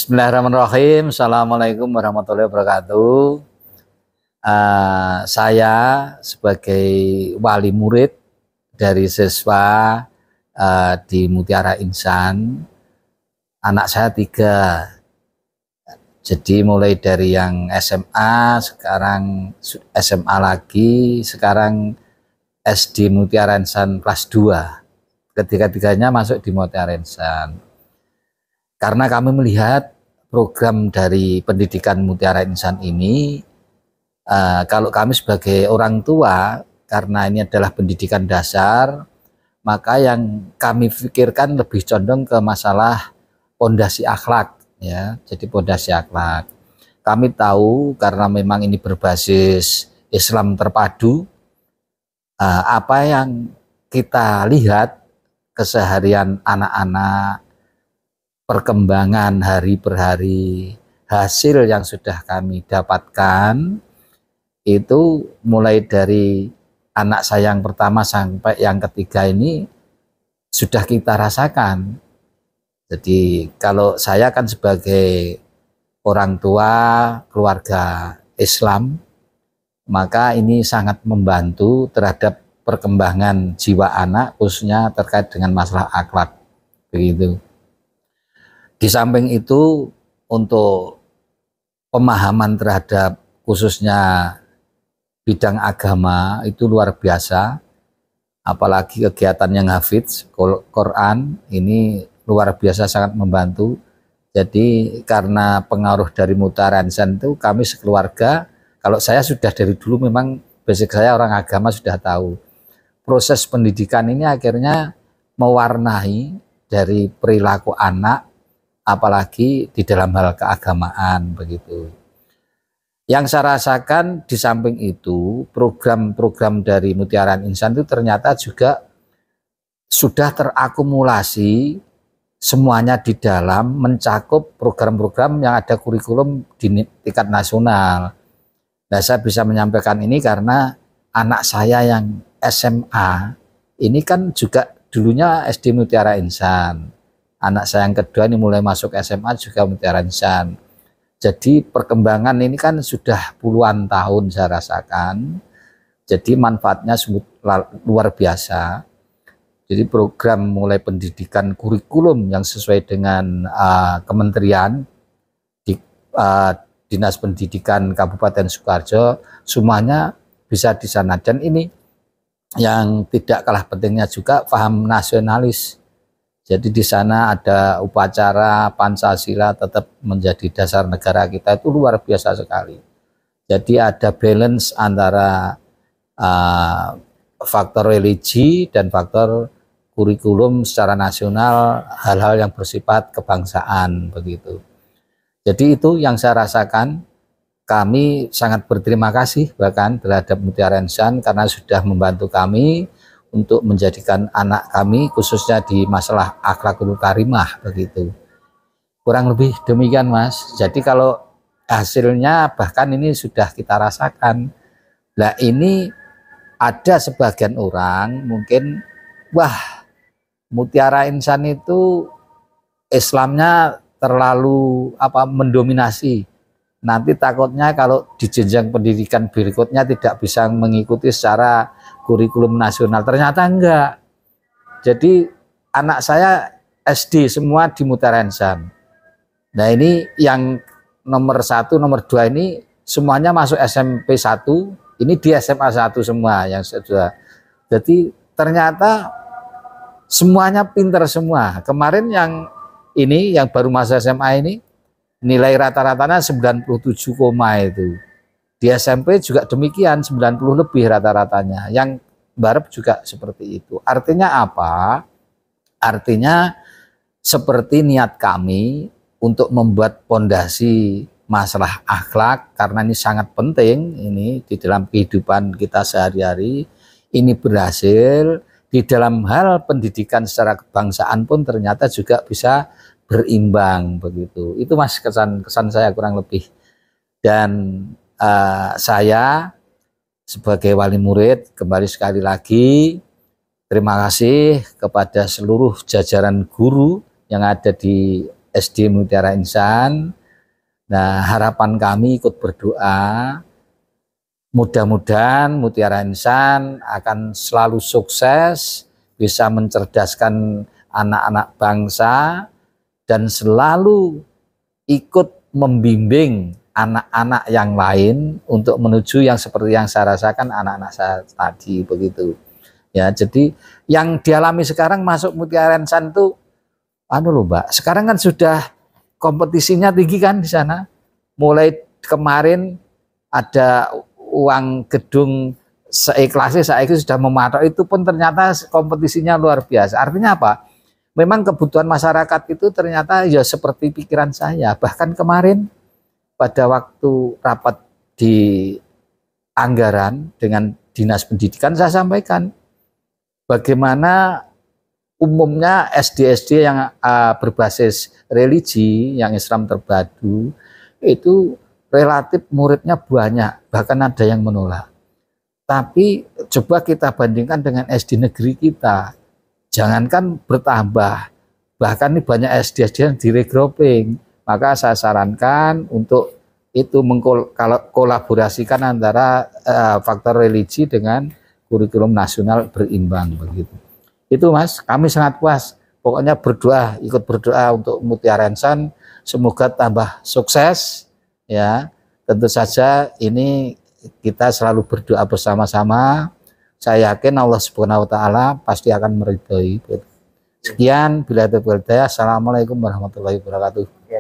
Bismillahirrahmanirrahim. Assalamualaikum warahmatullahi wabarakatuh. Saya sebagai wali murid dari siswa di Mutiara Insan, anak saya 3. Jadi mulai dari yang SMA, sekarang SMA lagi, sekarang SD Mutiara Insan kelas 2. Ketiga-tiganya masuk di Mutiara Insan. Karena kami melihat program dari pendidikan Mutiara Insan ini, kalau kami sebagai orang tua, karena ini adalah pendidikan dasar, maka yang kami pikirkan lebih condong ke masalah pondasi akhlak, ya. Jadi pondasi akhlak. Kami tahu karena memang ini berbasis Islam terpadu, apa yang kita lihat keseharian anak-anak, perkembangan hari per hari, hasil yang sudah kami dapatkan itu mulai dari anak saya yang pertama sampai yang ketiga ini sudah kita rasakan. Jadi kalau saya kan sebagai orang tua keluarga Islam, maka ini sangat membantu terhadap perkembangan jiwa anak, khususnya terkait dengan masalah akhlak, begitu. Di samping itu, untuk pemahaman terhadap khususnya bidang agama itu luar biasa, apalagi kegiatan yang hafidz Quran ini luar biasa, sangat membantu. Jadi karena pengaruh dari Mutiara Insan itu, kami sekeluarga, kalau saya sudah dari dulu memang basic saya orang agama, sudah tahu proses pendidikan ini akhirnya mewarnai dari perilaku anak, apalagi di dalam hal keagamaan, begitu. Yang saya rasakan di samping itu, program-program dari Mutiara Insan itu ternyata juga sudah terakumulasi semuanya di dalam mencakup program-program yang ada kurikulum di tingkat nasional. Nah, saya bisa menyampaikan ini karena anak saya yang SMA ini kan juga dulunya SD Mutiara Insan. Anak saya yang kedua ini mulai masuk SMA juga Mutiara Insan. Jadi perkembangan ini kan sudah puluhan tahun saya rasakan. Jadi manfaatnya luar biasa. Jadi program mulai pendidikan kurikulum yang sesuai dengan kementerian di Dinas Pendidikan Kabupaten Sukoharjo, semuanya bisa di sana. Dan ini yang tidak kalah pentingnya juga paham nasionalis. Jadi di sana ada upacara Pancasila tetap menjadi dasar negara kita, itu luar biasa sekali. Jadi ada balance antara faktor religi dan faktor kurikulum secara nasional, hal-hal yang bersifat kebangsaan, begitu. Jadi itu yang saya rasakan. Kami sangat berterima kasih bahkan terhadap Mutiara Insan karena sudah membantu kami untuk menjadikan anak kami khususnya di masalah akhlakul karimah, begitu. Kurang lebih demikian, Mas. Jadi kalau hasilnya bahkan ini sudah kita rasakan. Nah, ini ada sebagian orang mungkin, wah, Mutiara Insan itu Islamnya terlalu mendominasi. Nanti takutnya kalau di jenjang pendidikan berikutnya tidak bisa mengikuti secara kurikulum nasional. Ternyata enggak. Jadi anak saya SD semua di Mutiara Insan. Nah, ini yang nomor 1, nomor 2 ini semuanya masuk SMP 1. Ini di SMA 1 semua yang sudah. Jadi ternyata semuanya pinter semua. Kemarin yang ini yang baru masuk SMA ini nilai rata-ratanya 97, itu. Di SMP juga demikian, 90 lebih rata-ratanya. Yang Barat juga seperti itu. Artinya apa? Artinya seperti niat kami untuk membuat pondasi masalah akhlak, karena ini sangat penting ini di dalam kehidupan kita sehari-hari. Ini berhasil di dalam hal pendidikan secara kebangsaan pun ternyata juga bisa berimbang, begitu. Itu Mas kesan saya kurang lebih. Dan saya sebagai wali murid kembali sekali lagi terima kasih kepada seluruh jajaran guru yang ada di SD Mutiara Insan. Nah, harapan kami ikut berdoa, mudah-mudahan Mutiara Insan akan selalu sukses, bisa mencerdaskan anak-anak bangsa, dan selalu ikut membimbing anak-anak yang lain untuk menuju yang seperti yang saya rasakan anak-anak saya tadi begitu. Ya, jadi yang dialami sekarang masuk Mutiara Insan itu loh Mbak, sekarang kan sudah kompetisinya tinggi kan di sana. Mulai kemarin ada uang gedung seikhlasnya, saya sudah mematok, itu pun ternyata kompetisinya luar biasa. Artinya apa? Memang kebutuhan masyarakat itu ternyata ya seperti pikiran saya. Bahkan kemarin pada waktu rapat di anggaran dengan Dinas Pendidikan, saya sampaikan bagaimana umumnya SD-SD yang berbasis religi, yang Islam terpadu, itu relatif muridnya banyak, bahkan ada yang menolak. Tapi coba kita bandingkan dengan SD negeri kita, jangankan bertambah, bahkan ini banyak SD-SD yang diregrouping. Maka saya sarankan untuk itu mengkolaborasikan antara faktor religi dengan kurikulum nasional berimbang begitu. Itu Mas, kami sangat puas. Pokoknya berdoa, ikut berdoa untuk Mutiara Insan, semoga tambah sukses ya. Tentu saja ini kita selalu berdoa bersama-sama. Saya yakin Allah Subhanahu wa taala pasti akan meridhoi. Sekian, bila ada. Assalamualaikum warahmatullahi wabarakatuh.